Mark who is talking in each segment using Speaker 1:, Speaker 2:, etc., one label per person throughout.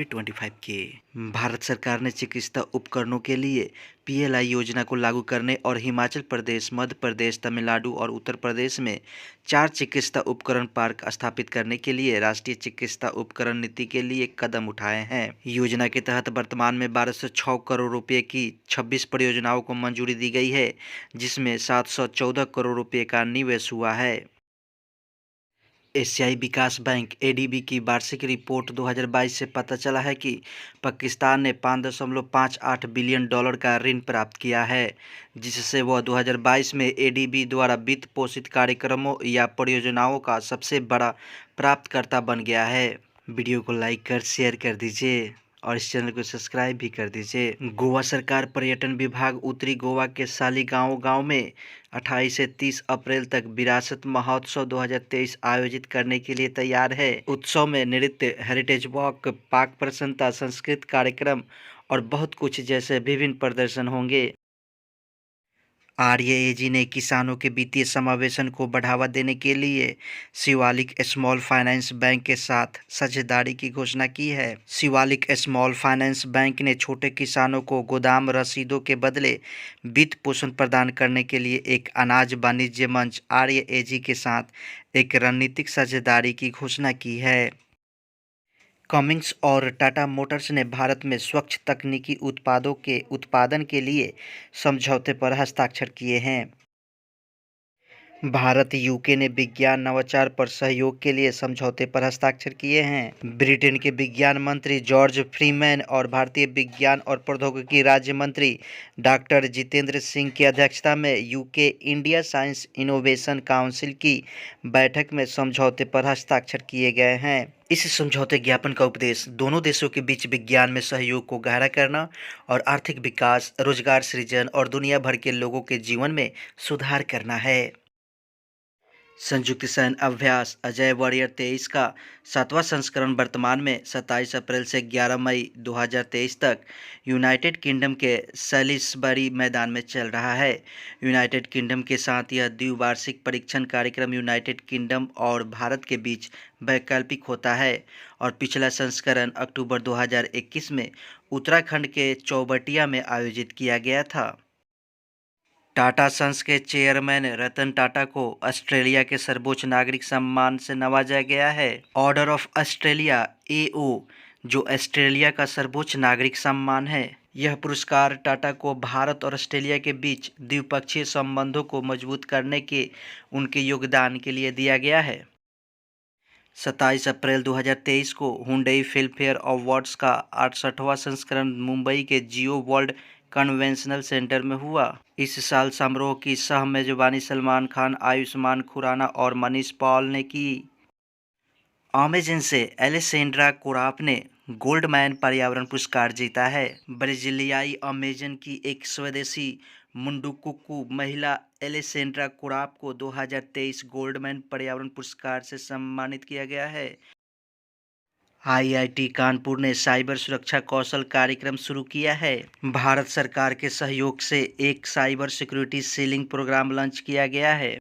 Speaker 1: भी 25K। भारत सरकार ने चिकित्सा उपकरणों के लिए PLI योजना को लागू करने और हिमाचल प्रदेश, मध्य प्रदेश, तमिलनाडु और उत्तर प्रदेश में 4 चिकित्सा उपकरण पार्क स्थापित करने के लिए राष्ट्रीय चिकित्सा उपकरण नीति के लिए कदम उठाए हैं। योजना के तहत वर्तमान में 1206 करोड़ रुपए की 26 परियोजनाओं को मंजूरी दी गई है, जिसमें 714 करोड़ रुपए का निवेश हुआ है। एशियाई विकास बैंक ADB की वार्षिक रिपोर्ट 2022 से पता चला है कि पाकिस्तान ने $5.58 बिलियन का ऋण प्राप्त किया है, जिससे वह 2022 में ADB द्वारा वित्त पोषित कार्यक्रमों या परियोजनाओं का सबसे बड़ा प्राप्तकर्ता बन गया है। वीडियो को लाइक कर शेयर कर दीजिए और इस चैनल को सब्सक्राइब भी कर दीजिए। गोवा सरकार पर्यटन विभाग उत्तरी गोवा के सालीगांव गांव में 28 से 30 अप्रैल तक विरासत महोत्सव 2023 आयोजित करने के लिए तैयार है। उत्सव में नृत्य, हेरिटेज वॉक, पाक प्रसन्नता, सांस्कृतिक कार्यक्रम और बहुत कुछ जैसे विभिन्न प्रदर्शन होंगे। RAAG ने किसानों के वित्तीय समावेशन को बढ़ावा देने के लिए शिवालिक स्मॉल फाइनेंस बैंक के साथ साझेदारी की घोषणा की है। शिवालिक स्मॉल फाइनेंस बैंक ने छोटे किसानों को गोदाम रसीदों के बदले वित्त पोषण प्रदान करने के लिए एक अनाज वाणिज्य मंच RAAG के साथ एक रणनीतिक साझेदारी की घोषणा की है। कमिंस और टाटा मोटर्स ने भारत में स्वच्छ तकनीकी उत्पादों के उत्पादन के लिए समझौते पर हस्ताक्षर किए हैं। भारत UK ने विज्ञान नवाचार पर सहयोग के लिए समझौते पर हस्ताक्षर किए हैं। ब्रिटेन के विज्ञान मंत्री जॉर्ज फ्रीमैन और भारतीय विज्ञान और प्रौद्योगिकी राज्य मंत्री डॉक्टर जितेंद्र सिंह की अध्यक्षता में UK India science innovation council की बैठक में समझौते पर हस्ताक्षर किए गए हैं। इस समझौते ज्ञापन का उद्देश्य दोनों देशों के बीच विज्ञान में सहयोग को गहरा करना और आर्थिक विकास, रोजगार सृजन और दुनिया भर के लोगों के जीवन में सुधार करना है। संयुक्त सैन्य अभ्यास अजय वॉरियर 23 का 7वां संस्करण वर्तमान में 27 अप्रैल से 11 मई 2023 तक यूनाइटेड किंगडम के सैलिसबरी मैदान में चल रहा है। यूनाइटेड किंगडम के साथ यह द्विवार्षिक परीक्षण कार्यक्रम यूनाइटेड किंगडम और भारत के बीच वैकल्पिक होता है और पिछला संस्करण अक्टूबर 2021 में उत्तराखंड के चौबटिया में आयोजित किया गया था। टाटा सन्स के चेयरमैन रतन टाटा को ऑस्ट्रेलिया के सर्वोच्च नागरिक सम्मान से नवाजा गया है। ऑर्डर ऑफ ऑस्ट्रेलिया AO, जो ऑस्ट्रेलिया का सर्वोच्च नागरिक सम्मान है। यह पुरस्कार टाटा को भारत और ऑस्ट्रेलिया के बीच द्विपक्षीय संबंधों को मजबूत करने के उनके योगदान के लिए दिया गया है। 27 अप्रैल 2023 को हुंडई फिल्मफेयर अवार्ड्स का 68वां संस्करण मुंबई के जियो वर्ल्ड कन्वेंशनल सेंटर में हुआ। इस साल समारोह की सह मेजबानी सलमान खान, आयुष्मान खुराना और मनीष पॉल ने की। अमेजन से एलेसेंड्रा कोराप ने गोल्डमैन पर्यावरण पुरस्कार जीता है। ब्राजीलियाई अमेजन की एक स्वदेशी मुंडुकुकू महिला एलेसेंड्रा कोराप को 2023 गोल्डमैन पर्यावरण पुरस्कार से सम्मानित किया गया है। IIT कानपुर ने साइबर सुरक्षा कौशल कार्यक्रम शुरू किया है। भारत सरकार के सहयोग से एक cyber security sealing program launch किया गया है।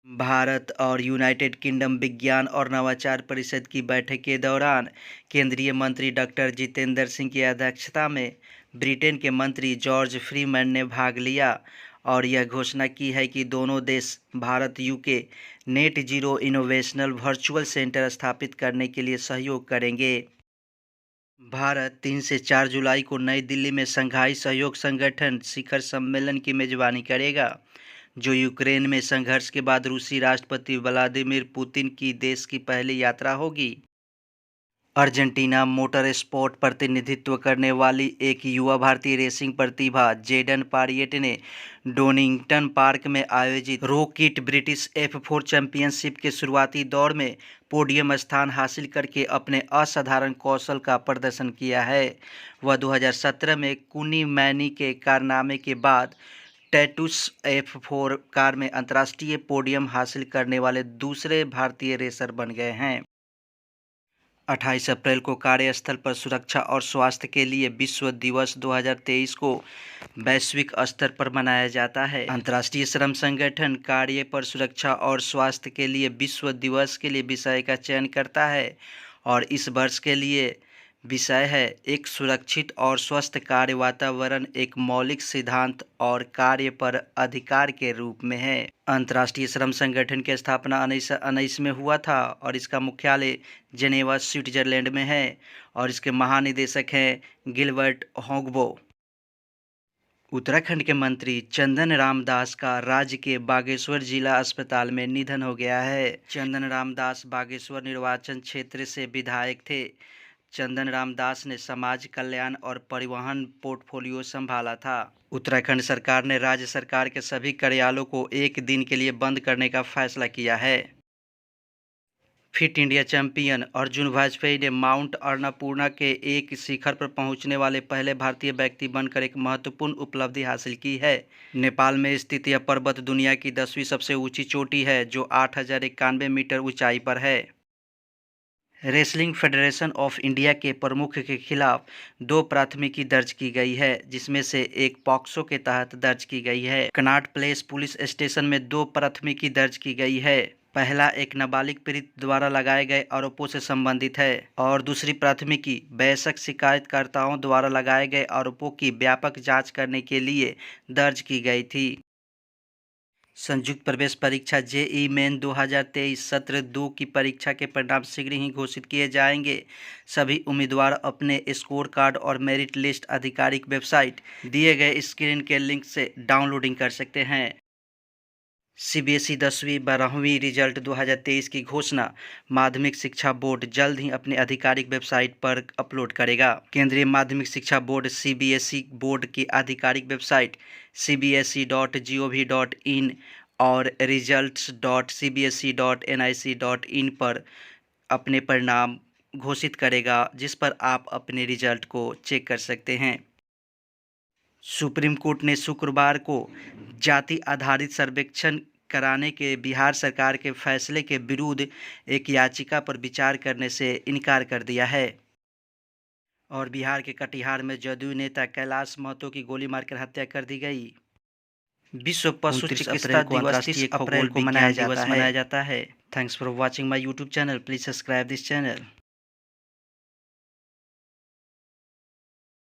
Speaker 1: भारत और यूनाइटेड किंगडम विज्ञान और नवाचार परिषद की बैठक के दौरान केंद्रीय मंत्री डॉक्टर जितेंद्र सिंह की अध्यक्षता में ब्रिटेन के मंत्री जॉर्ज फ्रीमैन ने भाग लिया और यह घोषणा की है कि दोनों देश भारत UK net zero innovational virtual centre स्थापित करने के लिए सहयोग करेंगे। भारत 3 से 4 जुलाई को नई दिल्ली में शंघाई सहयोग संगठन शिखर सम्मेलन की मेजबानी करेगा, जो यूक्रेन में संघर्ष के बाद रूसी राष्ट्रपति व्लादिमीर पुतिन की देश की पहली यात्रा होगी। अर्जेंटीना मोटर स्पोर्ट प्रतिनिधित्व करने वाली एक युवा भारतीय रेसिंग प्रतिभा जेडन पारिएट ने डोनिंगटन पार्क में आयोजित रोकिट ब्रिटिश F4 चैंपियनशिप के शुरुआती दौर में पोडियम स्थान हासिल करके अपने असाधारण कौशल का प्रदर्शन किया है। वह 2017 में कुनी मैनी के कारनामे के बाद टैटूस F4 कार में अंतर्राष्ट्रीय पोडियम हासिल करने वाले दूसरे भारतीय रेसर बन गए हैं। 28 अप्रैल को कार्यस्थल पर सुरक्षा और स्वास्थ्य के लिए विश्व दिवस 2023 को वैश्विक स्तर पर मनाया जाता है। अंतर्राष्ट्रीय श्रम संगठन कार्य पर सुरक्षा और स्वास्थ्य के लिए विश्व दिवस के लिए विषय का चयन करता है और इस वर्ष के लिए विषय है एक सुरक्षित और स्वस्थ कार्य वातावरण एक मौलिक सिद्धांत और कार्य पर अधिकार के रूप में है। अंतर्राष्ट्रीय श्रम संगठन की स्थापना 1919 में हुआ था और इसका मुख्यालय जेनेवा स्विट्जरलैंड में है और इसके महानिदेशक हैं गिलबर्ट हॉगबो। उत्तराखंड के मंत्री चंदन राम दास का राज्य के बागेश्वर जिला अस्पताल में निधन हो गया है। चंदन राम दास बागेश्वर निर्वाचन क्षेत्र से विधायक थे। चंदन राम दास ने समाज कल्याण और परिवहन पोर्टफोलियो संभाला था। उत्तराखंड सरकार ने राज्य सरकार के सभी कार्यालयों को एक दिन के लिए बंद करने का फैसला किया है। Fit India champion Arjun Vajpayee ने माउंट अन्नपूर्णा के एक शिखर पर पहुंचने वाले पहले भारतीय व्यक्ति बनकर एक महत्वपूर्ण उपलब्धि हासिल की है। नेपाल में स्थित यह पर्वत दुनिया की 10वीं सबसे ऊंची चोटी है जो 8,091 मीटर ऊंचाई पर है। रेसलिंग फेडरेशन ऑफ इंडिया के प्रमुख के खिलाफ 2 प्राथमिकी दर्ज की गई है जिसमें से एक पॉक्सो के तहत दर्ज की गई है। कनॉट प्लेस पुलिस स्टेशन में 2 प्राथमिकी दर्ज की गई है। पहला एक नाबालिग पीड़ित द्वारा लगाए गए आरोपों से संबंधित है और दूसरी प्राथमिकी वयस्क शिकायतकर्ताओं द्वारा लगाए गए आरोपों की व्यापक जांच करने के लिए दर्ज की गई थी। संयुक्त प्रवेश परीक्षा जेईई मेन 2023 सत्र 2 की परीक्षा के परिणाम शीघ्र ही घोषित किए जाएंगे। सभी उम्मीदवार अपने स्कोर कार्ड और मेरिट लिस्ट आधिकारिक वेबसाइट दिए गए स्क्रीन के लिंक से डाउनलोडिंग कर सकते हैं। सीबीएसई 10वीं-12वीं रिजल्ट 2023 की घोषणा माध्यमिक शिक्षा बोर्ड जल्द ही अपने आधिकारिक वेबसाइट पर अपलोड करेगा। केंद्रीय माध्यमिक शिक्षा बोर्ड सीबीएसई बोर्ड की आधिकारिक वेबसाइट cbse.gov.in और results.cbse.nic.in पर अपने परिणाम घोषित करेगा जिस पर आप अपने रिजल्ट को चेक कर सकते हैं। सुप्रीम कोर्ट ने शुक्रवार को जाति आधारित सर्वेक्षण कराने के बिहार सरकार के फैसले के विरुद्ध एक याचिका पर विचार करने से इनकार कर दिया है। और बिहार के कटिहार में जदयू नेता कैलाश महतो की गोली मारकर हत्या कर दी गई। विश्व पशु चिकित्सा दिवस 30 अप्रैल को मनाया जाता है। Thanks for watching my YouTube channel. Please subscribe this channel.